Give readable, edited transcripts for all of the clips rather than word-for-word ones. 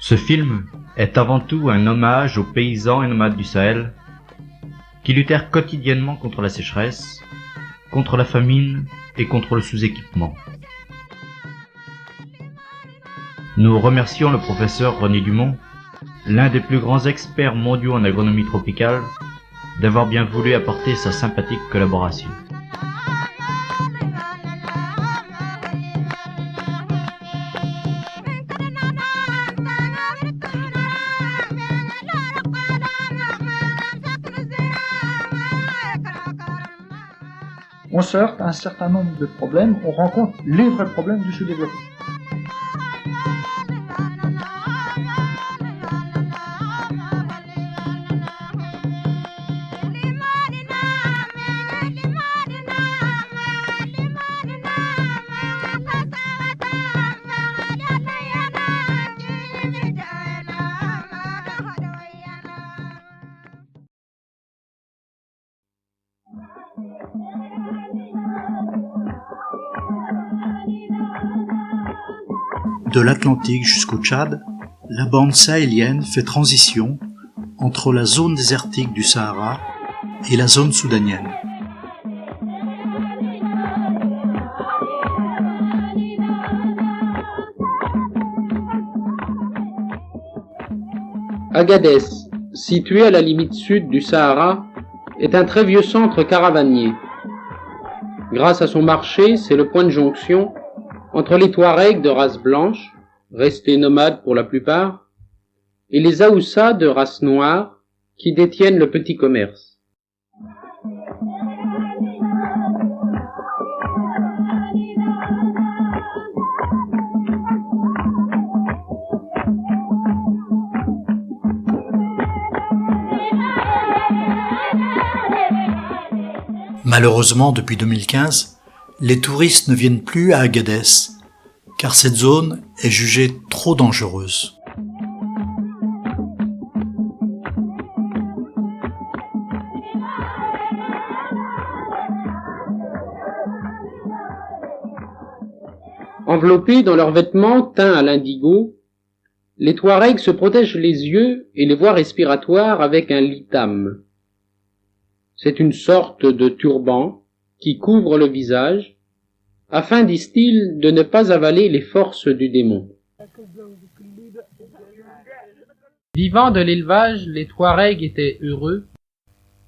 Ce film est avant tout un hommage aux paysans et nomades du Sahel qui luttèrent quotidiennement contre la sécheresse, contre la famine et contre le sous-équipement. Nous remercions le professeur René Dumont, l'un des plus grands experts mondiaux en agronomie tropicale, d'avoir bien voulu apporter sa sympathique collaboration. On se heurte à un certain nombre de problèmes, on rencontre les vrais problèmes du sous-développement. De l'Atlantique jusqu'au Tchad, la bande sahélienne fait transition entre la zone désertique du Sahara et la zone soudanienne. Agadez, situé à la limite sud du Sahara, est un très vieux centre caravanier. Grâce à son marché, c'est le point de jonction entre les Touaregs de race blanche, restés nomades pour la plupart, et les Aoussa de race noire, qui détiennent le petit commerce. Malheureusement, depuis 2015, les touristes ne viennent plus à Agadez, car cette zone est jugée trop dangereuse. Enveloppés dans leurs vêtements teints à l'indigo, les Touaregs se protègent les yeux et les voies respiratoires avec un litam. C'est une sorte de turban qui couvre le visage, afin, disent-ils, de ne pas avaler les forces du démon. Vivant de l'élevage, les Touaregs étaient heureux,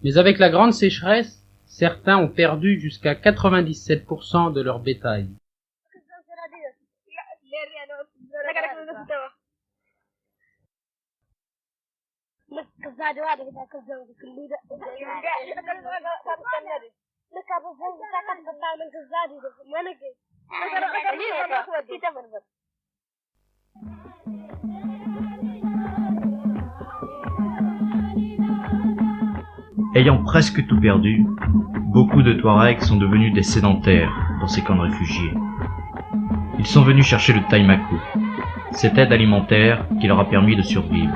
mais avec la grande sécheresse, certains ont perdu jusqu'à 97% de leur bétail. Ayant presque tout perdu, beaucoup de Touaregs sont devenus des sédentaires dans ces camps de réfugiés. Ils sont venus chercher le taimakou, cette aide alimentaire qui leur a permis de survivre.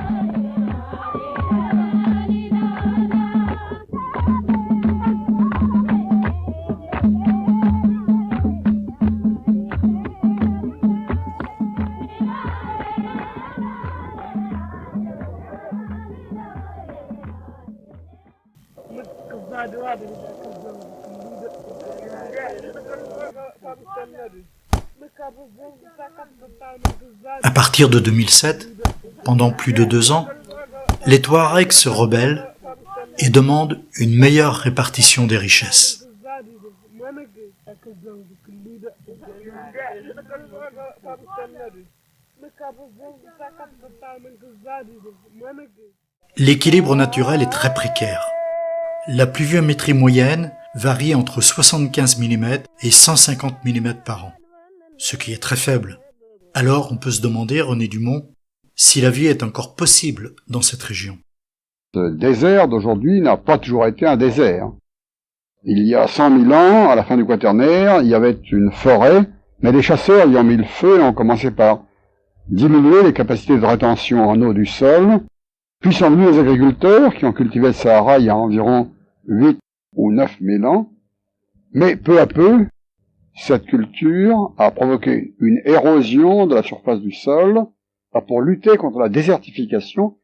À partir de 2007, pendant plus de 2 ans, les Touaregs se rebellent et demandent une meilleure répartition des richesses. L'équilibre naturel est très précaire. La pluviométrie moyenne varie entre 75 mm et 150 mm par an, ce qui est très faible. Alors on peut se demander, René Dumont, si la vie est encore possible dans cette région. Ce désert d'aujourd'hui n'a pas toujours été un désert. Il y a 100 000 ans, à la fin du Quaternaire, il y avait une forêt, mais les chasseurs y ont mis le feu et ont commencé par diminuer les capacités de rétention en eau du sol. Puis sont venus les agriculteurs qui ont cultivé le Sahara il y a environ 8 ou 9 000 ans. Mais peu à peu, cette culture a provoqué une érosion de la surface du sol. Pour lutter contre la désertification,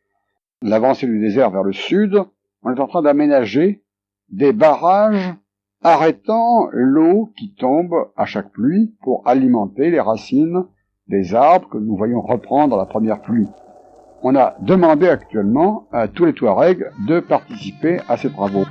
l'avancée du désert vers le sud, on est en train d'aménager des barrages arrêtant l'eau qui tombe à chaque pluie pour alimenter les racines des arbres que nous voyons reprendre la première pluie. On a demandé actuellement à tous les Touaregs de participer à ces travaux.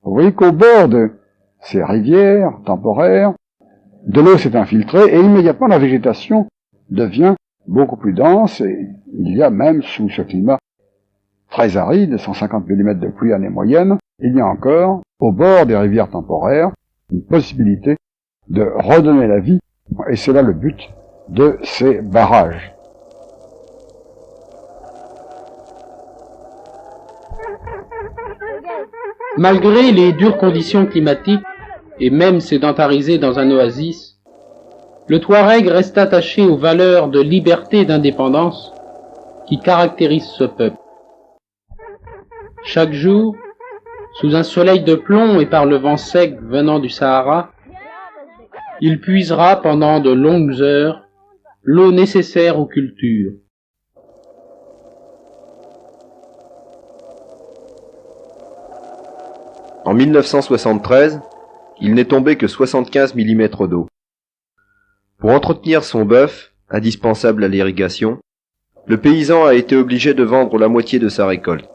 Vous voyez qu'au bord de ces rivières temporaires, de l'eau s'est infiltrée et immédiatement la végétation devient beaucoup plus dense et il y a même sous ce climat très aride, 150 mm de pluie année moyenne, il y a encore au bord des rivières temporaires une possibilité de redonner la vie et c'est là le but de ces barrages. Malgré les dures conditions climatiques, et même sédentarisé dans un oasis, le Touareg reste attaché aux valeurs de liberté et d'indépendance qui caractérisent ce peuple. Chaque jour, sous un soleil de plomb et par le vent sec venant du Sahara, il puisera pendant de longues heures l'eau nécessaire aux cultures. En 1973, il n'est tombé que 75 mm d'eau. Pour entretenir son bœuf, indispensable à l'irrigation, le paysan a été obligé de vendre la moitié de sa récolte.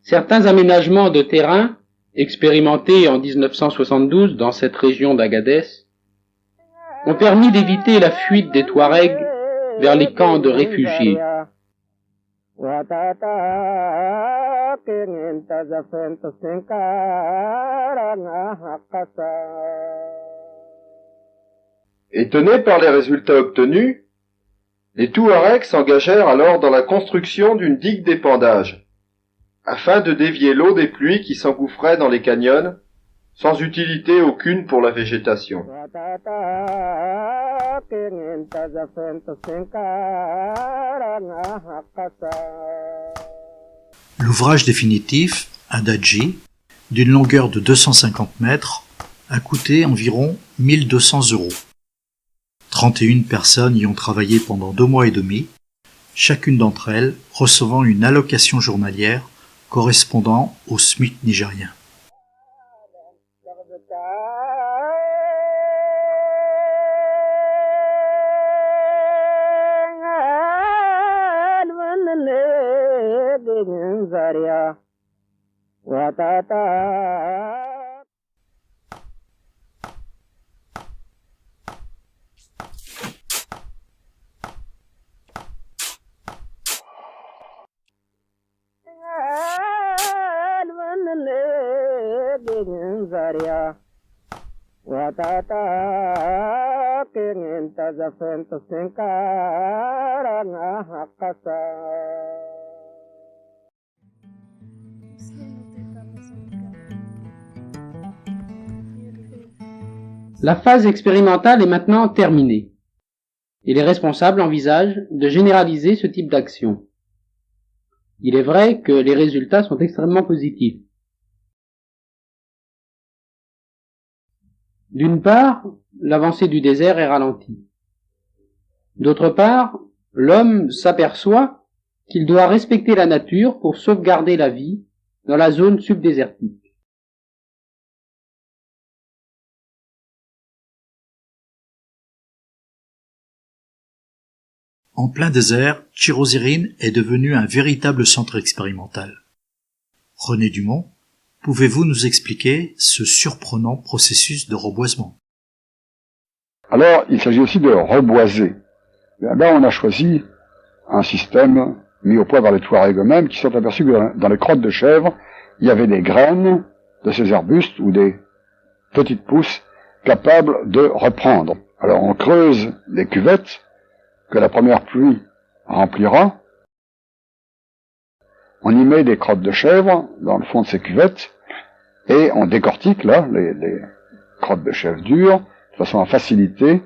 Certains aménagements de terrain, expérimentés en 1972 dans cette région d'Agadez, ont permis d'éviter la fuite des Touaregs vers les camps de réfugiés. Étonnés par les résultats obtenus, les Touaregs s'engagèrent alors dans la construction d'une digue d'épandage, afin de dévier l'eau des pluies qui s'engouffraient dans les canyons sans utilité aucune pour la végétation. L'ouvrage définitif, Adaji, d'une longueur de 250 mètres, a coûté environ 1200 €. 31 personnes y ont travaillé pendant 2 mois et demi, chacune d'entre elles recevant une allocation journalière correspondant au SMIC nigérien. La phase expérimentale est maintenant terminée et les responsables envisagent de généraliser ce type d'action. Il est vrai que les résultats sont extrêmement positifs. D'une part, l'avancée du désert est ralentie. D'autre part, l'homme s'aperçoit qu'il doit respecter la nature pour sauvegarder la vie dans la zone subdésertique. En plein désert, Chirozirine est devenu un véritable centre expérimental. René Dumont, pouvez-vous nous expliquer ce surprenant processus de reboisement? Alors, il s'agit aussi de reboiser. Là, on a choisi un système mis au point par les Touaregs eux-mêmes qui sont aperçus que dans les crottes de chèvre, il y avait des graines de ces arbustes ou des petites pousses capables de reprendre. Alors, on creuse des cuvettes que la première pluie remplira. On y met des crottes de chèvre dans le fond de ces cuvettes et on décortique là les crottes de chèvre dures de façon à faciliter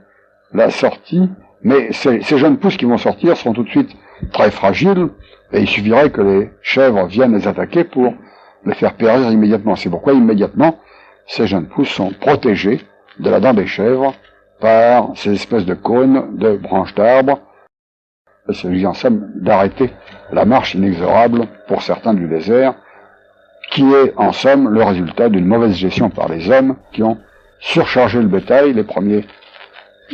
la sortie. Mais ces jeunes pousses qui vont sortir seront tout de suite très fragiles et il suffirait que les chèvres viennent les attaquer pour les faire périr immédiatement. C'est pourquoi immédiatement ces jeunes pousses sont protégées de la dent des chèvres par ces espèces de cônes de branches d'arbres. Il s'agit en somme d'arrêter la marche inexorable pour certains du désert, qui est en somme le résultat d'une mauvaise gestion par les hommes qui ont surchargé le bétail. Les premiers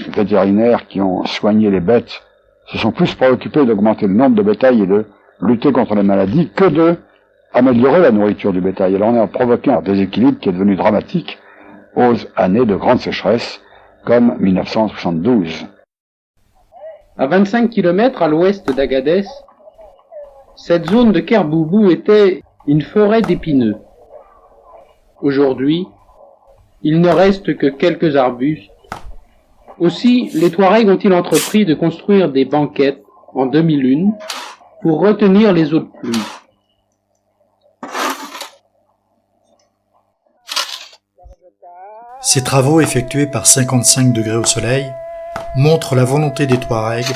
vétérinaires qui ont soigné les bêtes se sont plus préoccupés d'augmenter le nombre de bétail et de lutter contre les maladies que de améliorer la nourriture du bétail. Alors on a provoqué un déséquilibre qui est devenu dramatique aux années de grande sécheresse comme 1972. À 25 km à l'ouest d'Agadez, cette zone de Kerboubou était une forêt d'épineux. Aujourd'hui, il ne reste que quelques arbustes. Aussi, les Touaregs ont-ils entrepris de construire des banquettes en 2001 pour retenir les eaux de pluie. Ces travaux effectués par 55 degrés au soleil montrent la volonté des Touaregs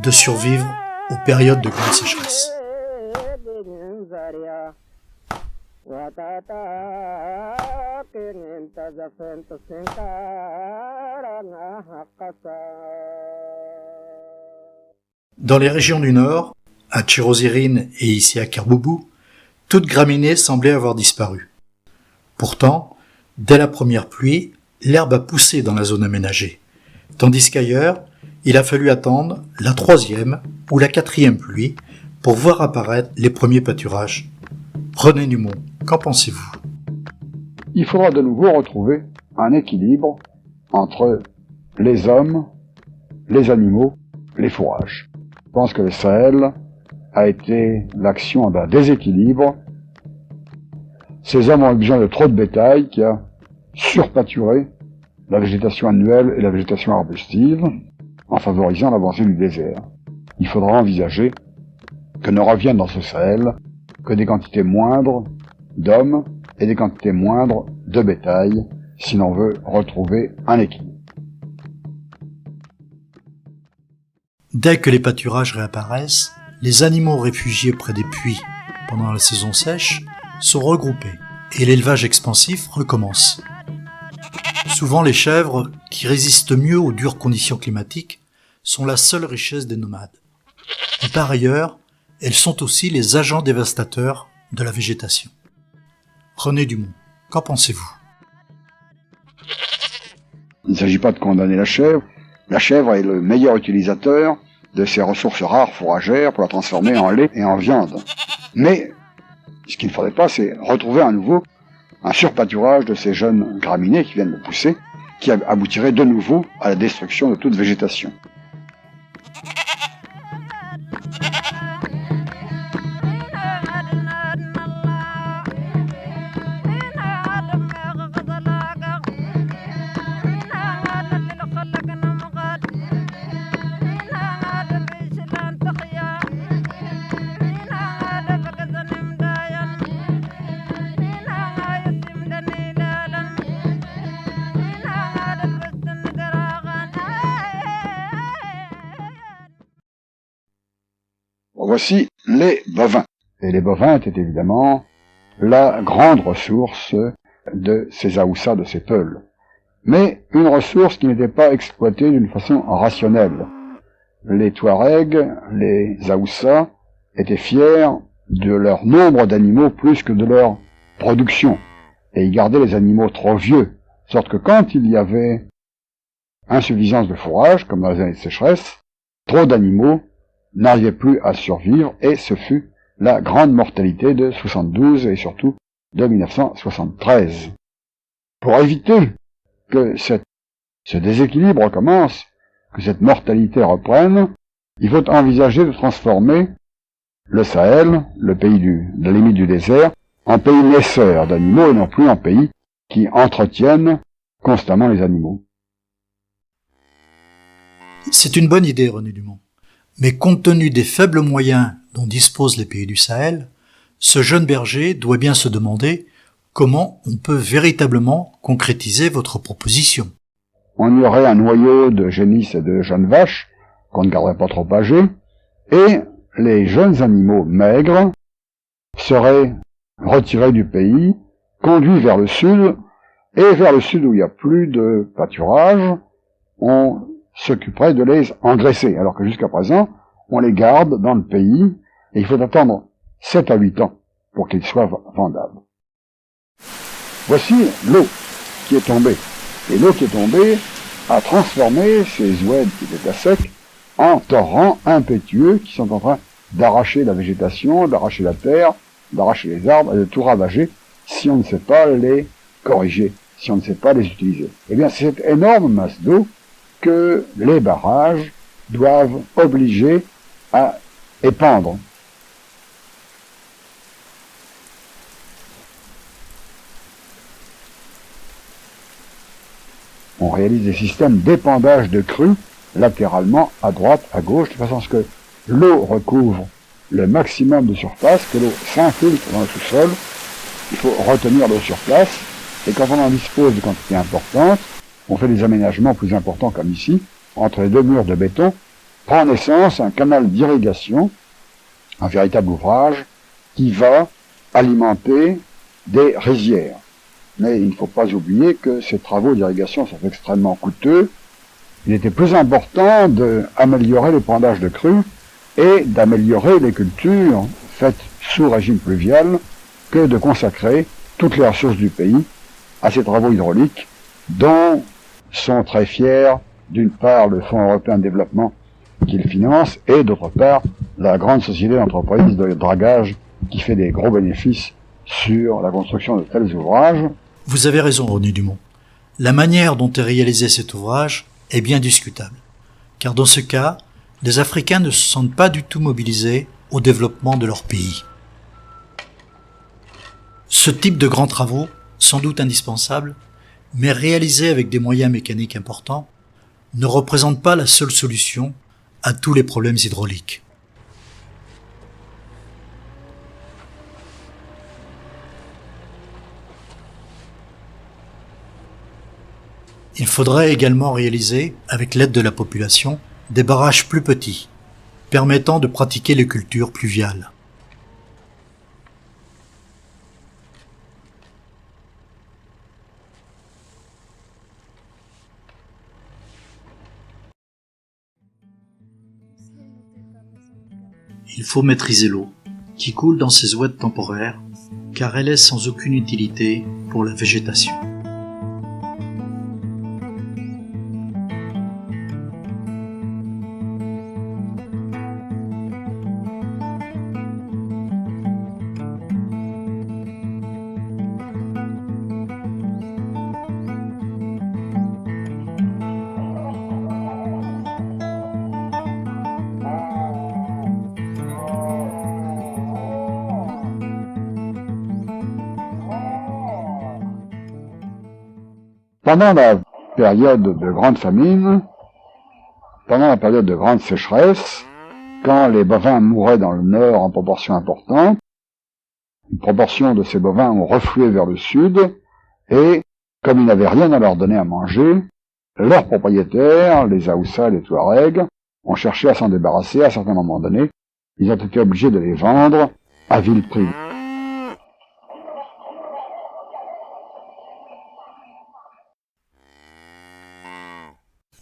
de survivre aux périodes de grande sécheresse. Dans les régions du Nord, à Chirozirine et ici à Kerboubou, toute graminée semblait avoir disparu. Pourtant, dès la première pluie, l'herbe a poussé dans la zone aménagée, tandis qu'ailleurs, il a fallu attendre la 3e ou la 4e pluie pour voir apparaître les premiers pâturages. René Dumont, qu'en pensez-vous? Il faudra de nouveau retrouver un équilibre entre les hommes, les animaux, les fourrages. Je pense que le Sahel a été l'action d'un déséquilibre. Ces hommes ont eu besoin de trop de bétail qui a surpâturé la végétation annuelle et la végétation arbustive en favorisant l'avancée du désert. Il faudra envisager que ne reviennent dans ce Sahel que des quantités moindres d'hommes et des quantités moindres de bétail si l'on veut retrouver un équilibre. Dès que les pâturages réapparaissent, les animaux réfugiés près des puits pendant la saison sèche sont regroupés et l'élevage expansif recommence. Souvent les chèvres, qui résistent mieux aux dures conditions climatiques, sont la seule richesse des nomades. Et par ailleurs, elles sont aussi les agents dévastateurs de la végétation. René Dumont, qu'en pensez-vous ? Il ne s'agit pas de condamner la chèvre. La chèvre est le meilleur utilisateur de ses ressources rares fourragères pour la transformer en lait et en viande. Mais ce qu'il ne faudrait pas, c'est retrouver à nouveau un surpâturage de ces jeunes graminées qui viennent de pousser, qui aboutirait de nouveau à la destruction de toute végétation. Voici les bovins. Et les bovins étaient évidemment la grande ressource de ces Aoussas, de ces peuls. Mais une ressource qui n'était pas exploitée d'une façon rationnelle. Les Touaregs, les Aoussas, étaient fiers de leur nombre d'animaux plus que de leur production. Et ils gardaient les animaux trop vieux. De sorte que quand il y avait insuffisance de fourrage, comme dans les années de sécheresse, trop d'animaux n'arrivaient plus à survivre, et ce fut la grande mortalité de 72 et surtout de 1973. Pour éviter que ce déséquilibre recommence, que cette mortalité reprenne, il faut envisager de transformer le Sahel, le pays de la limite du désert, en pays naisseur d'animaux et non plus en pays qui entretiennent constamment les animaux. C'est une bonne idée, René Dumont. Mais compte tenu des faibles moyens dont disposent les pays du Sahel, ce jeune berger doit bien se demander comment on peut véritablement concrétiser votre proposition. On y aurait un noyau de génisses et de jeunes vaches, qu'on ne garderait pas trop âgés, et les jeunes animaux maigres seraient retirés du pays, conduits vers le sud, et vers le sud où il n'y a plus de pâturage, on s'occuperait de les engraisser, alors que jusqu'à présent, on les garde dans le pays, et il faut attendre 7 à 8 ans pour qu'ils soient vendables. Voici l'eau qui est tombée. Et l'eau qui est tombée a transformé ces oueds qui étaient à sec en torrents impétueux qui sont en train d'arracher la végétation, d'arracher la terre, d'arracher les arbres et de tout ravager si on ne sait pas les corriger, si on ne sait pas les utiliser. Eh bien, c'est cette énorme masse d'eau que les barrages doivent obliger à épandre. On réalise des systèmes d'épandage de crues latéralement, à droite, à gauche, de façon à ce que l'eau recouvre le maximum de surface, que l'eau s'infiltre dans le sous-sol. Il faut retenir l'eau sur place, et quand on en dispose de quantités importantes, on fait des aménagements plus importants comme ici, entre les deux murs de béton, prend naissance un canal d'irrigation, un véritable ouvrage, qui va alimenter des rizières. Mais il ne faut pas oublier que ces travaux d'irrigation sont extrêmement coûteux. Il était plus important d'améliorer l'épandage de crues et d'améliorer les cultures faites sous régime pluvial que de consacrer toutes les ressources du pays à ces travaux hydrauliques dont sont très fiers, d'une part, le Fonds européen de développement qu'il finance et d'autre part, la grande société d'entreprise de dragage qui fait des gros bénéfices sur la construction de tels ouvrages. Vous avez raison, René Dumont. La manière dont est réalisé cet ouvrage est bien discutable, car dans ce cas, les Africains ne se sentent pas du tout mobilisés au développement de leur pays. Ce type de grands travaux, sans doute indispensables, mais réalisés avec des moyens mécaniques importants, ne représente pas la seule solution à tous les problèmes hydrauliques. Il faudrait également réaliser, avec l'aide de la population, des barrages plus petits, permettant de pratiquer les cultures pluviales. Il faut maîtriser l'eau, qui coule dans ces oueds temporaires, car elle est sans aucune utilité pour la végétation. Pendant la période de grande famine, pendant la période de grande sécheresse, quand les bovins mouraient dans le nord en proportion importante, une proportion de ces bovins ont reflué vers le sud, et comme ils n'avaient rien à leur donner à manger, leurs propriétaires, les Haoussa, les Touaregs, ont cherché à s'en débarrasser à un certain moment donné. Ils ont été obligés de les vendre à vil prix.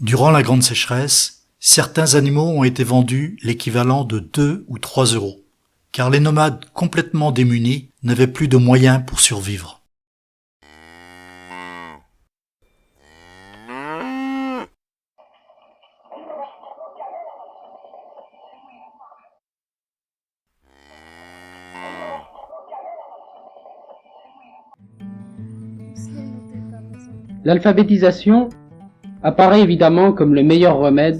Durant la grande sécheresse, certains animaux ont été vendus l'équivalent de 2 ou 3 euros, car les nomades complètement démunis n'avaient plus de moyens pour survivre. L'alphabétisation apparaît évidemment comme le meilleur remède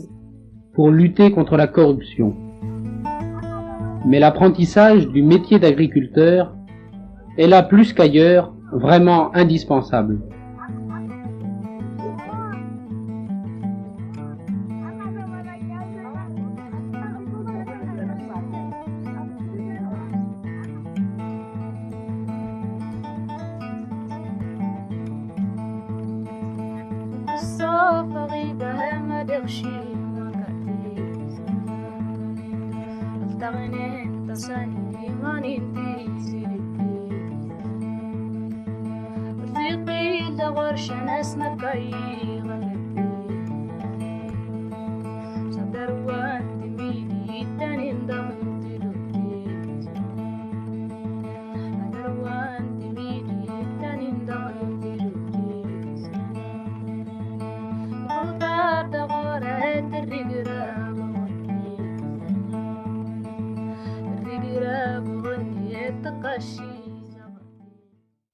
pour lutter contre la corruption. Mais l'apprentissage du métier d'agriculteur est là plus qu'ailleurs vraiment indispensable.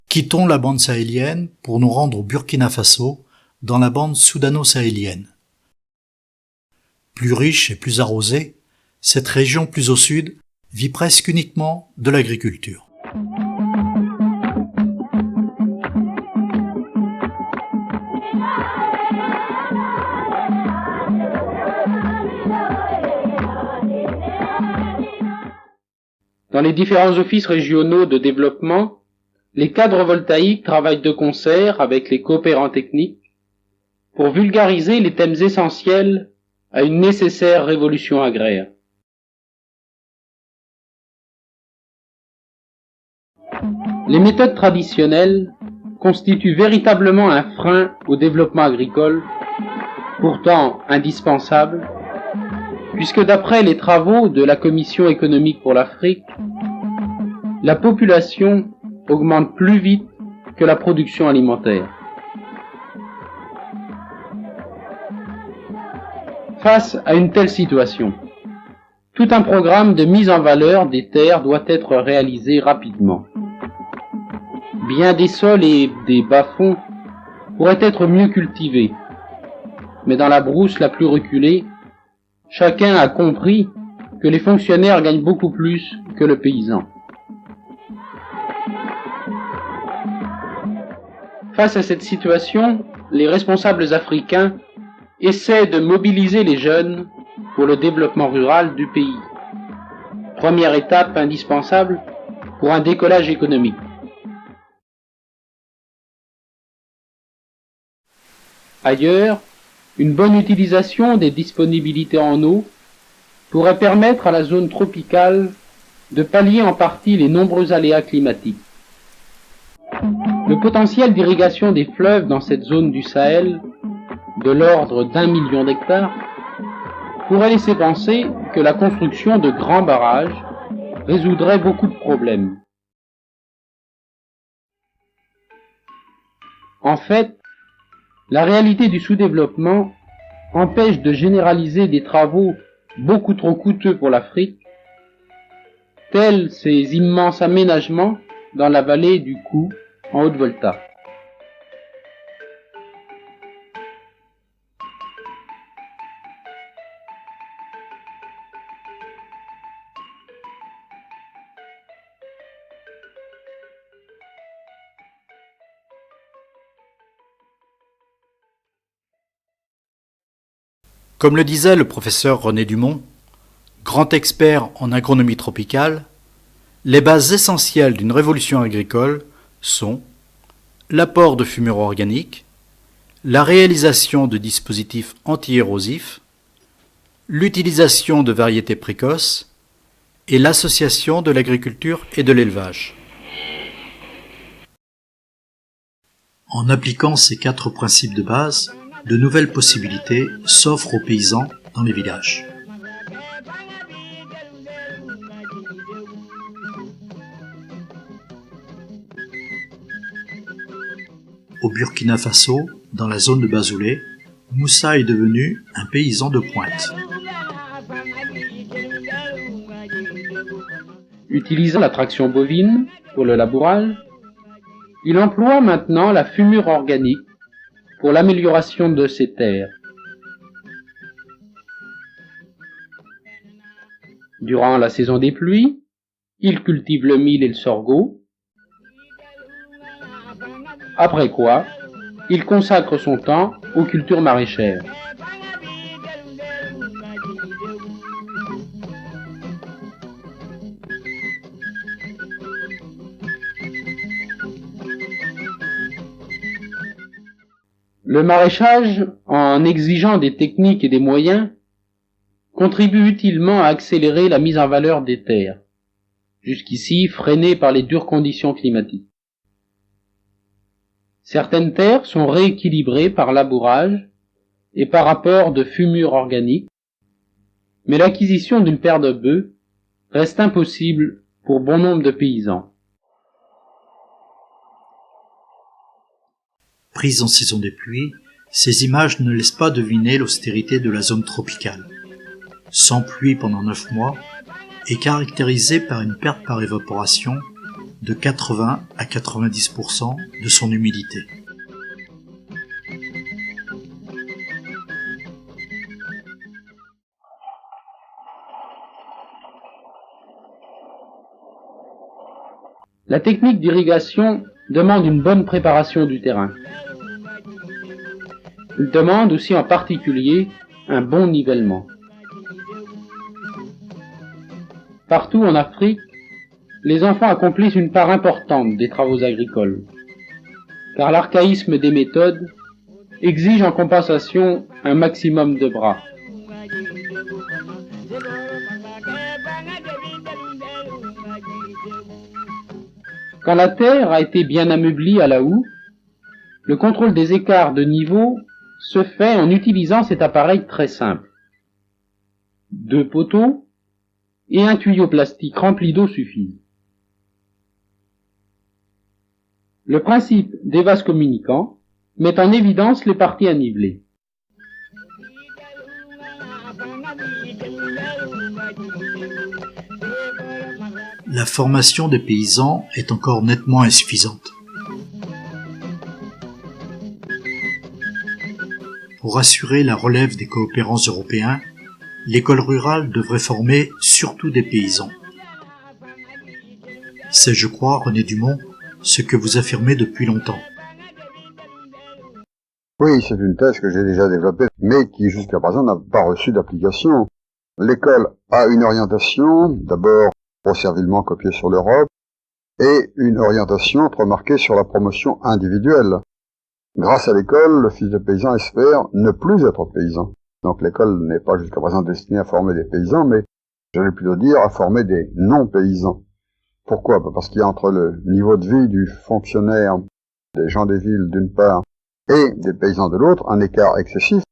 Quittons la bande sahélienne pour nous rendre au Burkina Faso, dans la bande soudano-sahélienne. Plus riche et plus arrosée, cette région plus au sud vit presque uniquement de l'agriculture. Dans les différents offices régionaux de développement, les cadres voltaïques travaillent de concert avec les coopérants techniques pour vulgariser les thèmes essentiels à une nécessaire révolution agraire. Les méthodes traditionnelles constituent véritablement un frein au développement agricole, pourtant indispensable, puisque d'après les travaux de la Commission économique pour l'Afrique, la population augmente plus vite que la production alimentaire. Face à une telle situation, tout un programme de mise en valeur des terres doit être réalisé rapidement. Bien des sols et des bas-fonds pourraient être mieux cultivés, mais dans la brousse la plus reculée, chacun a compris que les fonctionnaires gagnent beaucoup plus que le paysan. Face à cette situation, les responsables africains essaient de mobiliser les jeunes pour le développement rural du pays. Première étape indispensable pour un décollage économique. Ailleurs, une bonne utilisation des disponibilités en eau pourrait permettre à la zone tropicale de pallier en partie les nombreux aléas climatiques. Le potentiel d'irrigation des fleuves dans cette zone du Sahel, de l'ordre d'1 million d'hectares, pourrait laisser penser que la construction de grands barrages résoudrait beaucoup de problèmes. En fait, la réalité du sous-développement empêche de généraliser des travaux beaucoup trop coûteux pour l'Afrique, tels ces immenses aménagements dans la vallée du Kou en Haute-Volta. Comme le disait le professeur René Dumont, grand expert en agronomie tropicale, les bases essentielles d'une révolution agricole sont l'apport de fumure organique, la réalisation de dispositifs anti-érosifs, l'utilisation de variétés précoces et l'association de l'agriculture et de l'élevage. En appliquant ces 4 principes de base, de nouvelles possibilités s'offrent aux paysans dans les villages. Au Burkina Faso, dans la zone de Bazoulé, Moussa est devenu un paysan de pointe. Utilisant la traction bovine pour le labourage, il emploie maintenant la fumure organique pour l'amélioration de ses terres. Durant la saison des pluies, il cultive le mil et le sorgho, après quoi, il consacre son temps aux cultures maraîchères. Le maraîchage, en exigeant des techniques et des moyens, contribue utilement à accélérer la mise en valeur des terres, jusqu'ici freinées par les dures conditions climatiques. Certaines terres sont rééquilibrées par labourage et par apport de fumure organique, mais l'acquisition d'une paire de bœufs reste impossible pour bon nombre de paysans. Prises en saison des pluies, ces images ne laissent pas deviner l'austérité de la zone tropicale. Sans pluie pendant 9 mois, est caractérisée par une perte par évaporation de 80 à 90% de son humidité. La technique d'irrigation demande une bonne préparation du terrain. Il demande aussi en particulier un bon nivellement. Partout en Afrique, les enfants accomplissent une part importante des travaux agricoles, car l'archaïsme des méthodes exige en compensation un maximum de bras. Quand la terre a été bien ameublée à la houe, le contrôle des écarts de niveau se fait en utilisant cet appareil très simple. 2 poteaux et un tuyau plastique rempli d'eau suffisent. Le principe des vases communicants met en évidence les parties à niveler. La formation des paysans est encore nettement insuffisante. Pour assurer la relève des coopérants européens, l'école rurale devrait former surtout des paysans. C'est, je crois, René Dumont, ce que vous affirmez depuis longtemps. Oui, c'est une thèse que j'ai déjà développée, mais qui jusqu'à présent n'a pas reçu d'application. L'école a une orientation, d'abord grossièrement copiée sur l'Europe, et une orientation remarquée sur la promotion individuelle. Grâce à l'école, le fils de paysan espère ne plus être paysan. Donc l'école n'est pas jusqu'à présent destinée à former des paysans, mais j'allais plutôt dire à former des non-paysans. Pourquoi? Parce qu'il y a entre le niveau de vie du fonctionnaire, des gens des villes d'une part, et des paysans de l'autre, un écart excessif,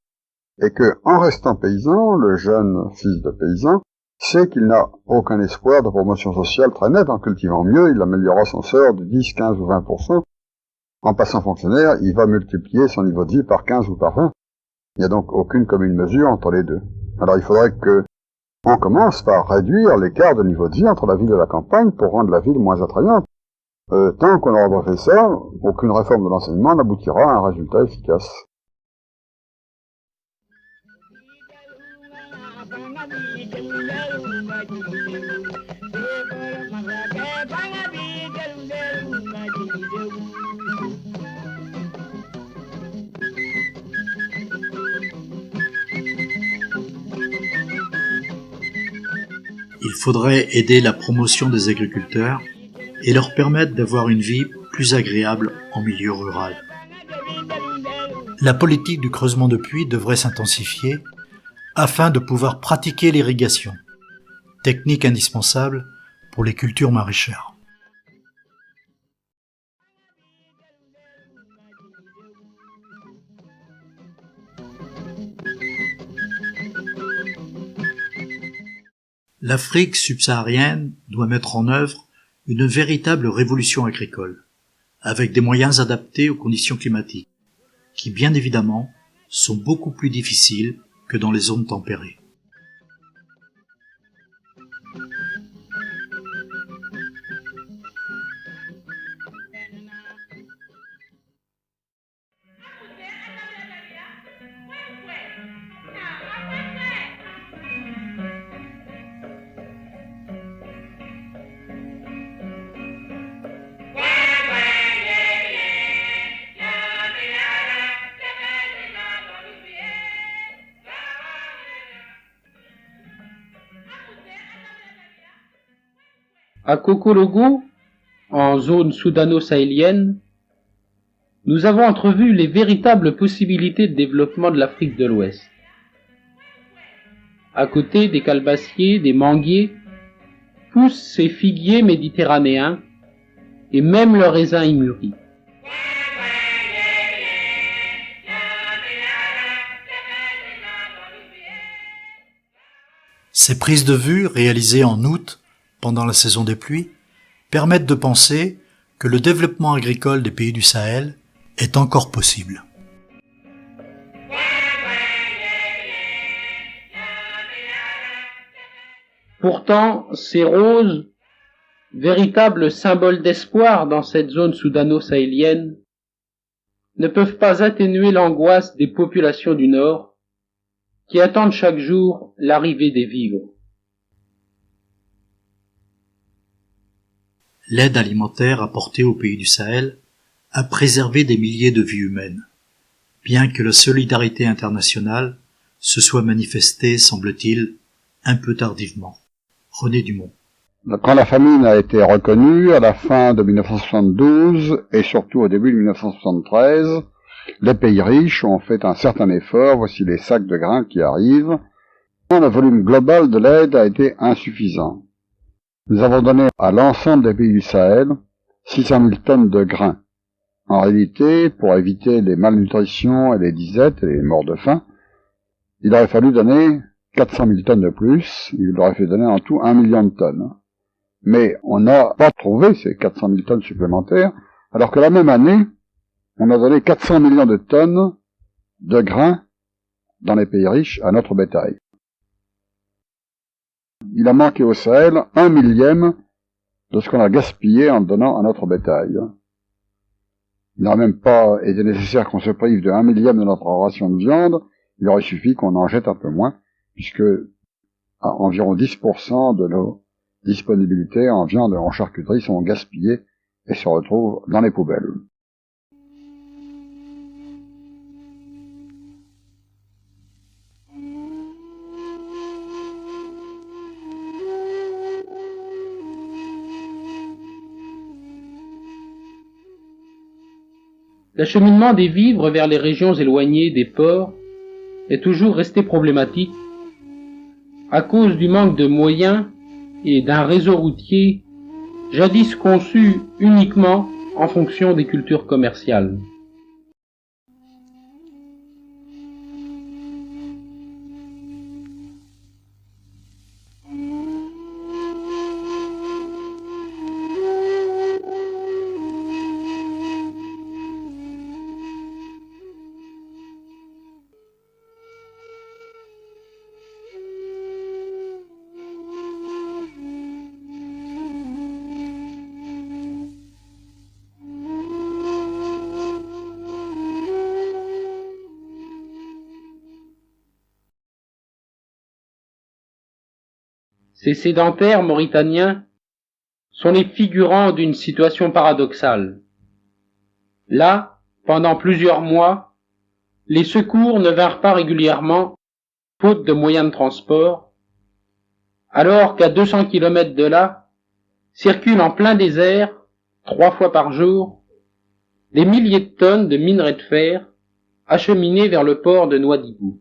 et que, en restant paysan, le jeune fils de paysan sait qu'il n'a aucun espoir de promotion sociale très nette. En cultivant mieux, il améliorera son sort de 10, 15 ou 20%. En passant fonctionnaire, il va multiplier son niveau de vie par 15 ou par 20. Il n'y a donc aucune commune mesure entre les deux. Alors il faudrait que on commence par réduire l'écart de niveau de vie entre la ville et la campagne pour rendre la ville moins attrayante. Tant qu'on n'aura pas fait ça, aucune réforme de l'enseignement n'aboutira à un résultat efficace. Il faudrait aider la promotion des agriculteurs et leur permettre d'avoir une vie plus agréable en milieu rural. La politique du creusement de puits devrait s'intensifier afin de pouvoir pratiquer l'irrigation, technique indispensable pour les cultures maraîchères. L'Afrique subsaharienne doit mettre en œuvre une véritable révolution agricole, avec des moyens adaptés aux conditions climatiques, qui bien évidemment sont beaucoup plus difficiles que dans les zones tempérées. À Kokologo, en zone soudano-sahélienne, nous avons entrevu les véritables possibilités de développement de l'Afrique de l'Ouest. À côté des calebassiers, des manguiers, poussent ces figuiers méditerranéens, et même le raisin y mûrit. Ces prises de vue, réalisées en août, pendant la saison des pluies, permettent de penser que le développement agricole des pays du Sahel est encore possible. Pourtant, ces roses, véritables symboles d'espoir dans cette zone soudano-sahélienne, ne peuvent pas atténuer l'angoisse des populations du Nord qui attendent chaque jour l'arrivée des vivres. L'aide alimentaire apportée aux pays du Sahel a préservé des milliers de vies humaines, bien que la solidarité internationale se soit manifestée, semble-t-il, un peu tardivement. René Dumont. Quand la famine a été reconnue, à la fin de 1972 et surtout au début de 1973, les pays riches ont fait un certain effort. Voici les sacs de grains qui arrivent. Le volume global de l'aide a été insuffisant. Nous avons donné à l'ensemble des pays du Sahel 600 000 tonnes de grains. En réalité, pour éviter les malnutritions et les disettes et les morts de faim, il aurait fallu donner 400 000 tonnes de plus. Il aurait fallu donner en tout 1 million de tonnes. Mais on n'a pas trouvé ces 400 000 tonnes supplémentaires, alors que la même année, on a donné 400 millions de tonnes de grains dans les pays riches à notre bétail. Il a manqué au Sahel 1 millième de ce qu'on a gaspillé en donnant à notre bétail. Il n'a même pas été nécessaire qu'on se prive de 1 millième de notre ration de viande, il aurait suffi qu'on en jette un peu moins, puisque environ 10% de nos disponibilités en viande et en charcuterie sont gaspillées et se retrouvent dans les poubelles. l'acheminement des vivres vers les régions éloignées des ports est toujours resté problématique à cause du manque de moyens et d'un réseau routier jadis conçu uniquement en fonction des cultures commerciales. Ces sédentaires mauritaniens sont les figurants d'une situation paradoxale. Là, pendant plusieurs mois, les secours ne vinrent pas régulièrement, faute de moyens de transport, alors qu'à 200 kilomètres de là, circulent en plein désert, 3 fois par jour, des milliers de tonnes de minerais de fer acheminées vers le port de Nouadhibou.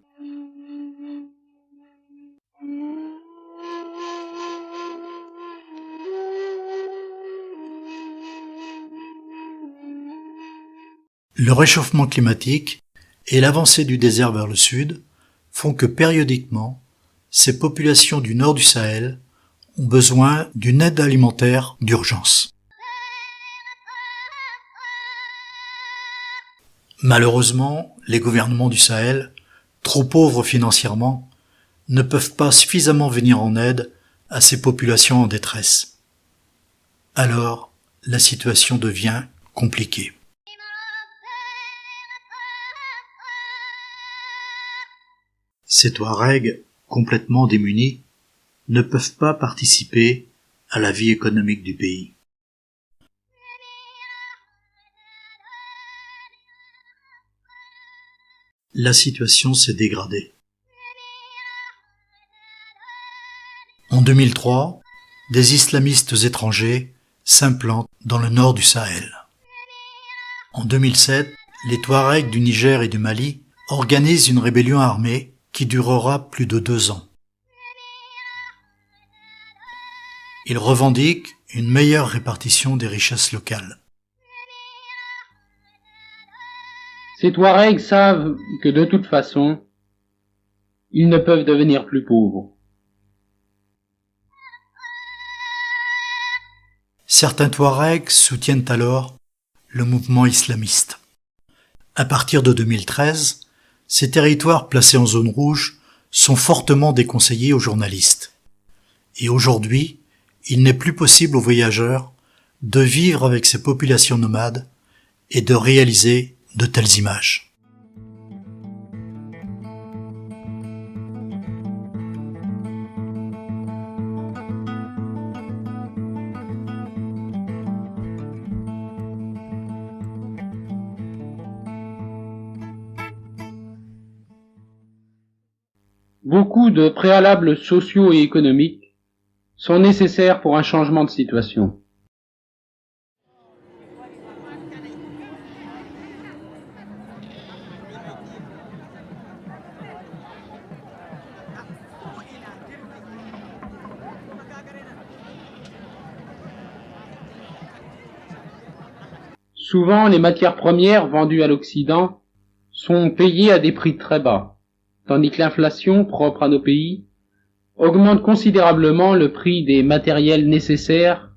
Le réchauffement climatique et l'avancée du désert vers le sud font que périodiquement, ces populations du nord du Sahel ont besoin d'une aide alimentaire d'urgence. Malheureusement, les gouvernements du Sahel, trop pauvres financièrement, ne peuvent pas suffisamment venir en aide à ces populations en détresse. Alors, la situation devient compliquée. Ces Touaregs, complètement démunis, ne peuvent pas participer à la vie économique du pays. La situation s'est dégradée. En 2003, des islamistes étrangers s'implantent dans le nord du Sahel. En 2007, les Touaregs du Niger et du Mali organisent une rébellion armée qui durera plus de 2 ans. Ils revendiquent une meilleure répartition des richesses locales. Ces Touaregs savent que de toute façon, ils ne peuvent devenir plus pauvres. Certains Touaregs soutiennent alors le mouvement islamiste. À partir de 2013, ces territoires placés en zone rouge sont fortement déconseillés aux journalistes. Et aujourd'hui, il n'est plus possible aux voyageurs de vivre avec ces populations nomades et de réaliser de telles images. Beaucoup de préalables sociaux et économiques sont nécessaires pour un changement de situation. Souvent, les matières premières vendues à l'Occident sont payées à des prix très bas, tandis que l'inflation propre à nos pays augmente considérablement le prix des matériels nécessaires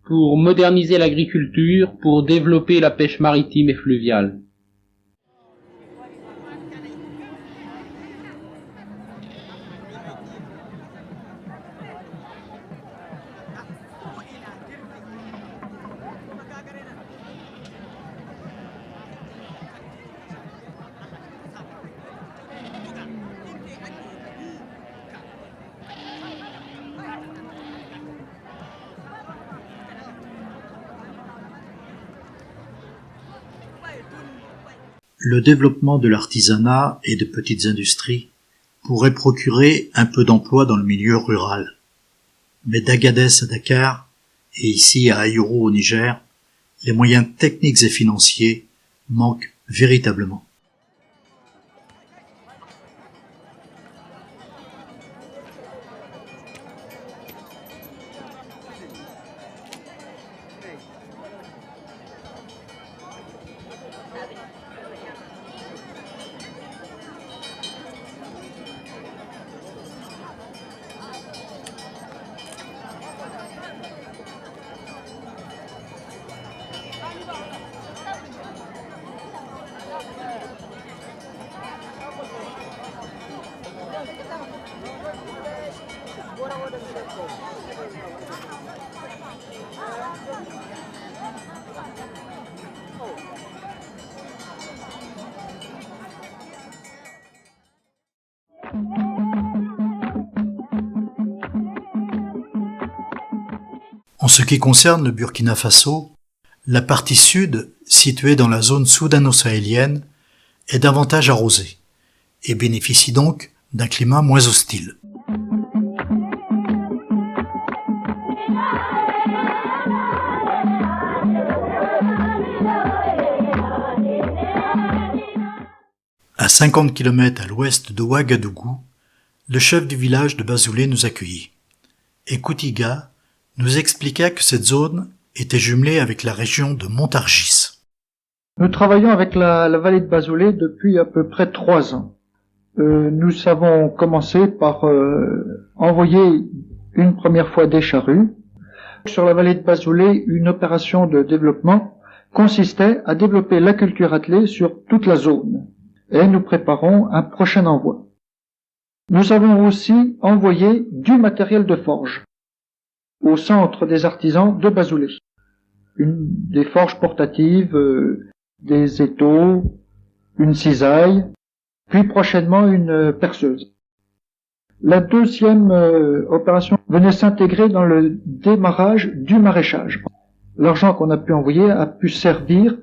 pour moderniser l'agriculture, pour développer la pêche maritime et fluviale. Le développement de l'artisanat et de petites industries pourrait procurer un peu d'emploi dans le milieu rural. Mais d'Agadez à Dakar et ici à Ayoro au Niger, les moyens techniques et financiers manque véritablement. En ce qui concerne le Burkina Faso, la partie sud, située dans la zone soudano-sahélienne, est davantage arrosée et bénéficie donc d'un climat moins hostile. À 50 km à l'ouest de Ouagadougou, le chef du village de Bazoulé nous accueillit. Et Koutiga nous expliqua que cette zone était jumelée avec la région de Montargis. Nous travaillons avec la vallée de Bazoulé depuis à peu près 3 ans. Nous avons commencé par envoyer une première fois des charrues. Sur la vallée de Bazoulé, une opération de développement consistait à développer la culture attelée sur toute la zone. Et nous préparons un prochain envoi. Nous avons aussi envoyé du matériel de forge au centre des artisans de Bazoulé. Des forges portatives, des étaux, une cisaille, puis prochainement une perceuse. La deuxième opération venait s'intégrer dans le démarrage du maraîchage. L'argent qu'on a pu envoyer a pu servir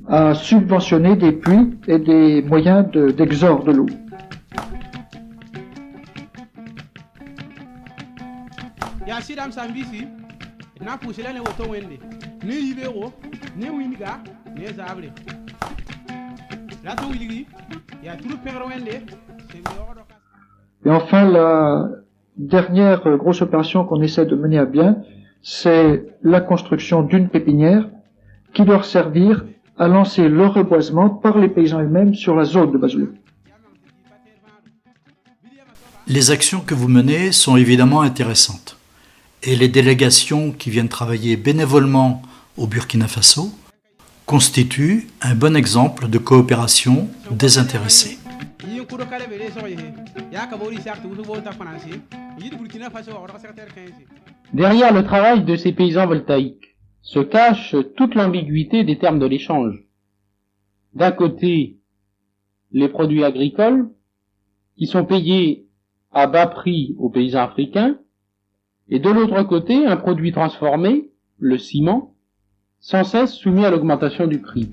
à subventionner des puits et des moyens d'exor de l'eau. Et enfin, la dernière grosse opération qu'on essaie de mener à bien, c'est la construction d'une pépinière qui doit servir à lancer le reboisement par les paysans eux-mêmes sur la zone de Bazoulé. Les actions que vous menez sont évidemment intéressantes. Et les délégations qui viennent travailler bénévolement au Burkina Faso constituent un bon exemple de coopération désintéressée. Derrière le travail de ces paysans voltaïques se cache toute l'ambiguïté des termes de l'échange. D'un côté, les produits agricoles qui sont payés à bas prix aux paysans africains, et de l'autre côté, un produit transformé, le ciment, sans cesse soumis à l'augmentation du prix.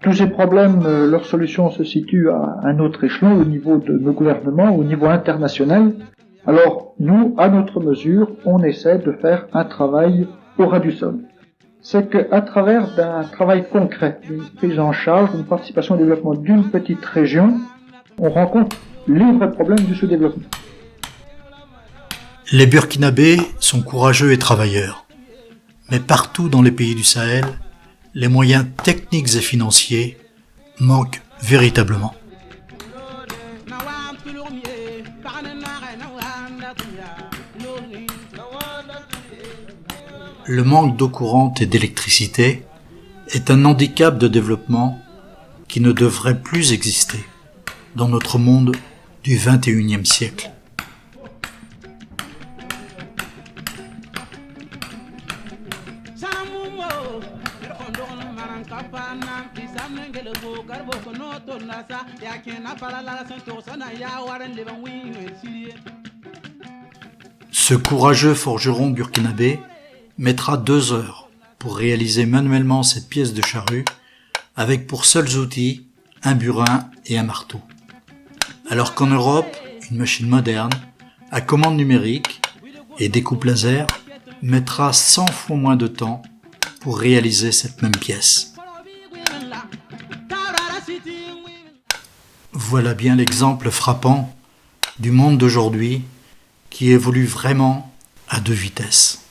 Tous ces problèmes, leur solution se situe à un autre échelon, au niveau de nos gouvernements, au niveau international. Alors, nous, à notre mesure, on essaie de faire un travail au ras du sol. C'est qu'à travers d'un travail concret, d'une prise en charge, d'une participation au développement d'une petite région, on rencontre les vrais problèmes du sous-développement. Les Burkinabés sont courageux et travailleurs. Mais partout dans les pays du Sahel, les moyens techniques et financiers manquent véritablement. Le manque d'eau courante et d'électricité est un handicap de développement qui ne devrait plus exister dans notre monde du XXIe siècle. Ce courageux forgeron burkinabé mettra 2 heures pour réaliser manuellement cette pièce de charrue avec pour seuls outils un burin et un marteau. Alors qu'en Europe, une machine moderne, à commande numérique et découpe laser mettra 100 fois moins de temps pour réaliser cette même pièce. Voilà bien l'exemple frappant du monde d'aujourd'hui qui évolue vraiment à deux vitesses.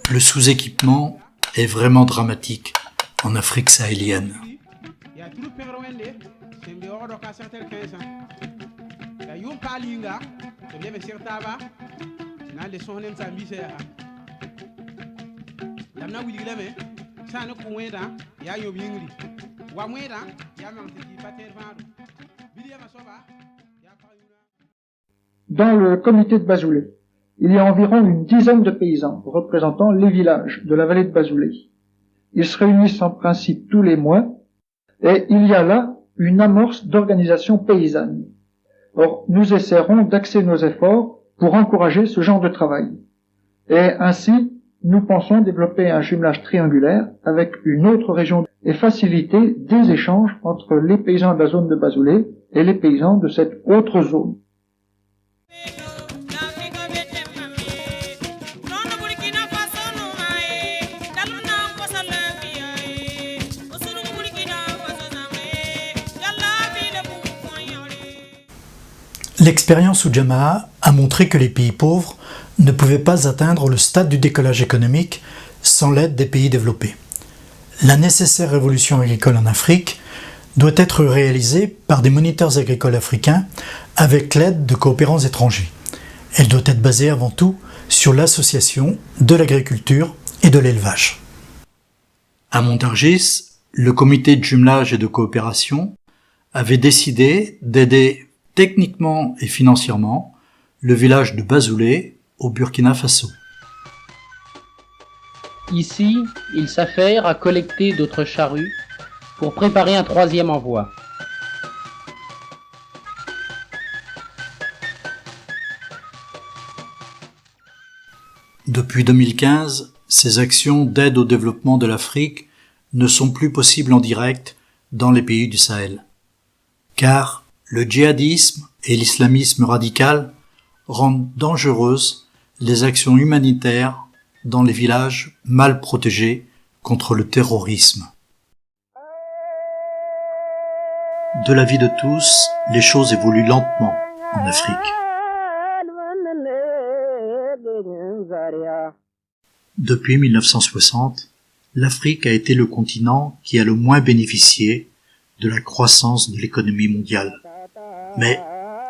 Le sous-équipement est vraiment dramatique en Afrique sahélienne. Dans le comité de Bazoulé, il y a environ une dizaine de paysans représentant les villages de la vallée de Bazoulé. Ils se réunissent en principe tous les mois et il y a là une amorce d'organisation paysanne. Or, nous essaierons d'axer nos efforts pour encourager ce genre de travail. Et ainsi, nous pensons développer un jumelage triangulaire avec une autre région et faciliter des échanges entre les paysans de la zone de Bazoulé et les paysans de cette autre zone. L'expérience Ujamaa a montré que les pays pauvres ne pouvaient pas atteindre le stade du décollage économique sans l'aide des pays développés. La nécessaire révolution agricole en Afrique doit être réalisée par des moniteurs agricoles africains avec l'aide de coopérants étrangers. Elle doit être basée avant tout sur l'association de l'agriculture et de l'élevage. À Montargis, le comité de jumelage et de coopération avait décidé d'aider techniquement et financièrement le village de Bazoulé au Burkina Faso. Ici, il s'affaire à collecter d'autres charrues pour préparer un troisième envoi. Depuis 2015, ces actions d'aide au développement de l'Afrique ne sont plus possibles en direct dans les pays du Sahel. Car le djihadisme et l'islamisme radical rendent dangereuses les actions humanitaires dans les villages mal protégés contre le terrorisme. De l'avis de tous, les choses évoluent lentement en Afrique. Depuis 1960, l'Afrique a été le continent qui a le moins bénéficié de la croissance de l'économie mondiale. Mais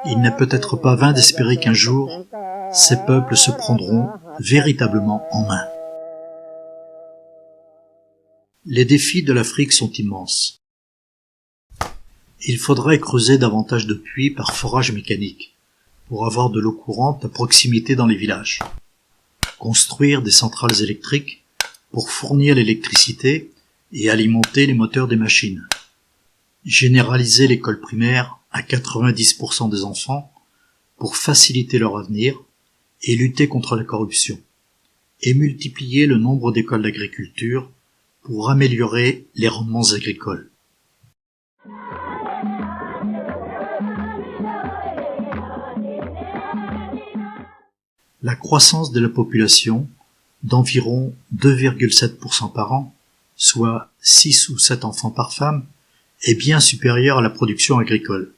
il n'est peut-être pas vain d'espérer qu'un jour, ces peuples se prendront véritablement en main. Les défis de l'Afrique sont immenses. Il faudrait creuser davantage de puits par forage mécanique pour avoir de l'eau courante à proximité dans les villages. Construire des centrales électriques pour fournir l'électricité et alimenter les moteurs des machines. Généraliser l'école primaire à 90% des enfants pour faciliter leur avenir et lutter contre la corruption, et multiplier le nombre d'écoles d'agriculture pour améliorer les rendements agricoles. La croissance de la population d'environ 2,7% par an, soit 6 ou 7 enfants par femme, est bien supérieure à la production agricole,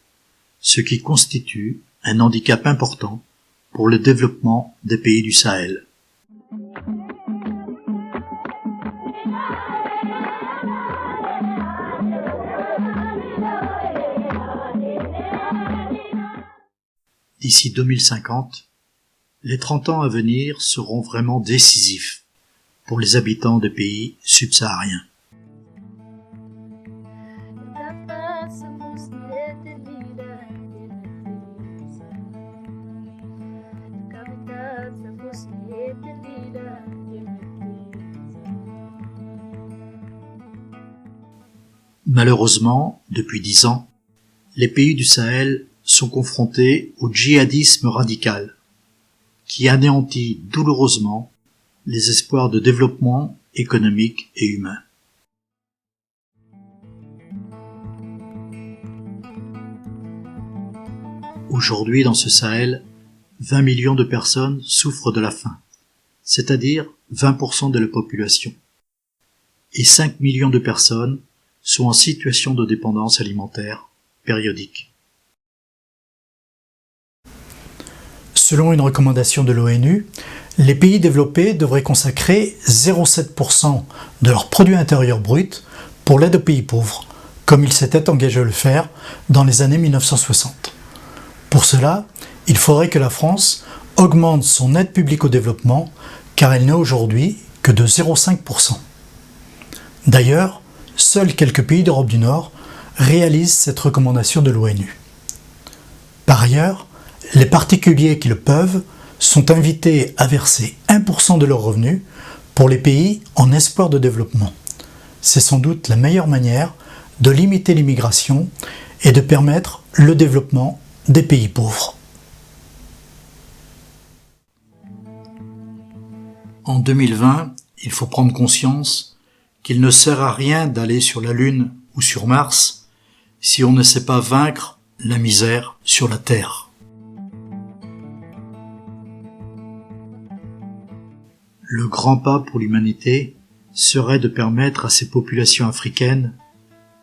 ce qui constitue un handicap important pour le développement des pays du Sahel. D'ici 2050, les 30 ans à venir seront vraiment décisifs pour les habitants des pays subsahariens. Malheureusement, depuis 10 ans, les pays du Sahel sont confrontés au djihadisme radical, qui anéantit douloureusement les espoirs de développement économique et humain. Aujourd'hui, dans ce Sahel, 20 millions de personnes souffrent de la faim, c'est-à-dire 20% de la population. Et 5 millions de personnes sont en situation de dépendance alimentaire périodique. Selon une recommandation de l'ONU, les pays développés devraient consacrer 0,7% de leur produit intérieur brut pour l'aide aux pays pauvres, comme ils s'étaient engagés à le faire dans les années 1960. Pour cela, il faudrait que la France augmente son aide publique au développement, car elle n'est aujourd'hui que de 0,5%. D'ailleurs, seuls quelques pays d'Europe du Nord réalisent cette recommandation de l'ONU. Par ailleurs, les particuliers qui le peuvent sont invités à verser 1% de leurs revenus pour les pays en espoir de développement. C'est sans doute la meilleure manière de limiter l'immigration et de permettre le développement des pays pauvres. En 2020, il faut prendre conscience qu'il ne sert à rien d'aller sur la Lune ou sur Mars si on ne sait pas vaincre la misère sur la Terre. Le grand pas pour l'humanité serait de permettre à ces populations africaines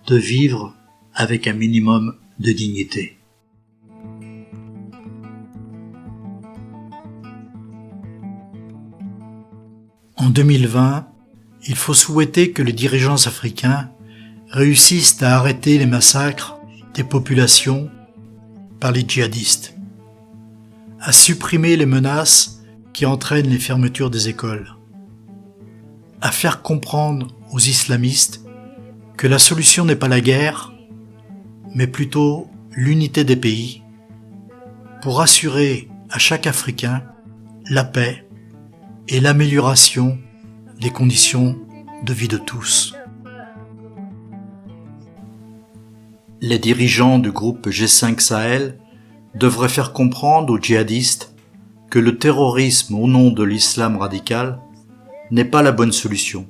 de vivre avec un minimum de dignité. En 2020, il faut souhaiter que les dirigeants africains réussissent à arrêter les massacres des populations par les djihadistes, à supprimer les menaces qui entraînent les fermetures des écoles, à faire comprendre aux islamistes que la solution n'est pas la guerre, mais plutôt l'unité des pays, pour assurer à chaque Africain la paix et l'amélioration des conditions de vie de tous. Les dirigeants du groupe G5 Sahel devraient faire comprendre aux djihadistes que le terrorisme au nom de l'islam radical n'est pas la bonne solution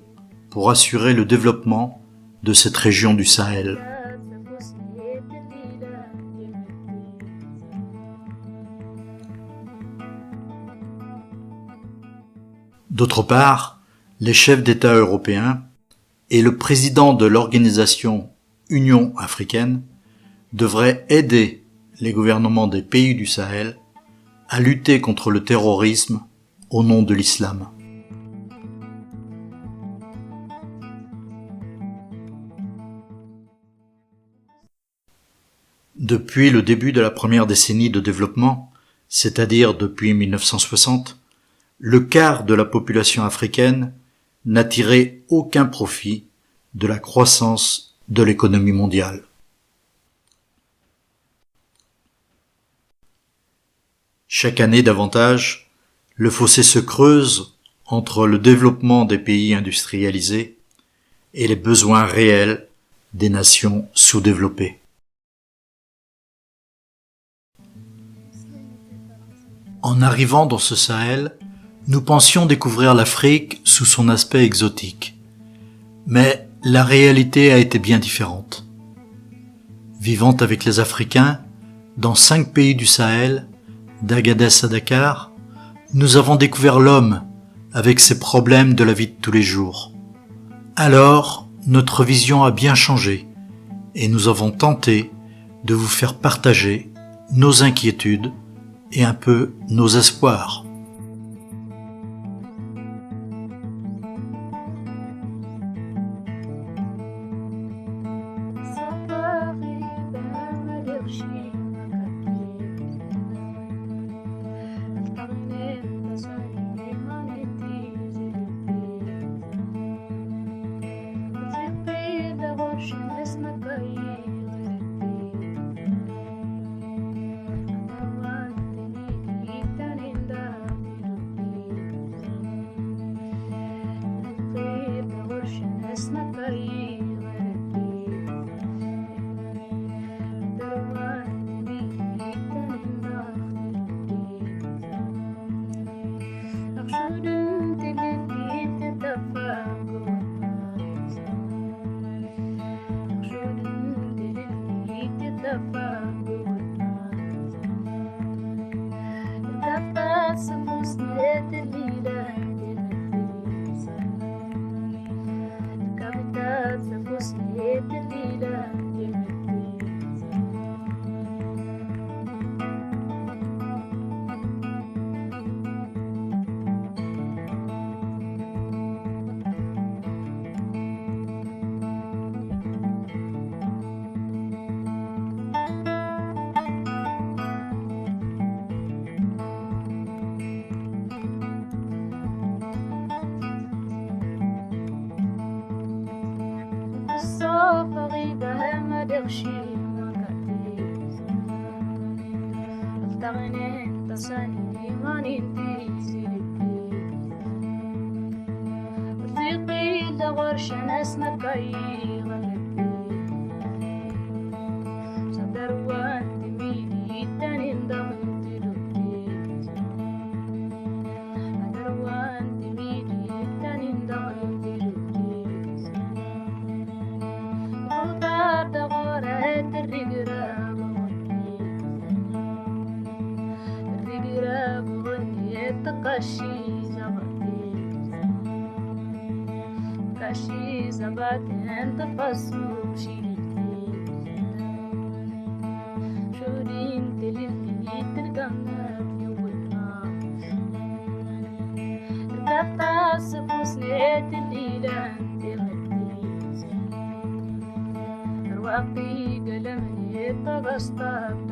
pour assurer le développement de cette région du Sahel. D'autre part, les chefs d'État européens et le président de l'organisation Union africaine devraient aider les gouvernements des pays du Sahel à lutter contre le terrorisme au nom de l'islam. Depuis le début de la première décennie de développement, c'est-à-dire depuis 1960, le quart de la population africaine n'a tiré aucun profit de la croissance de l'économie mondiale. Chaque année davantage, le fossé se creuse entre le développement des pays industrialisés et les besoins réels des nations sous-développées. En arrivant dans ce Sahel, nous pensions découvrir l'Afrique sous son aspect exotique. Mais la réalité a été bien différente. Vivant avec les Africains, dans 5 pays du Sahel, d'Agadez à Dakar, nous avons découvert l'homme avec ses problèmes de la vie de tous les jours. Alors, notre vision a bien changé et nous avons tenté de vous faire partager nos inquiétudes et un peu nos espoirs. سفوسنيت الليلة كابتات سفوسنيت الليلة غيبها ما دغشي ما كتيز افتغنين تصاني ما ننتيزي رفيقي لغرش ناس مكاي غلبي صدر وانت ميني تانين دمت لبي صدر وانت ميني تانين دمت لبي دغورات الرقراب غني تقشي زغطي قشي زباتين تفصو شيلتي شورين تلفي تلقنا في ولنا ركبت سفوسنيت الليلة وقتي قلمني تغسطك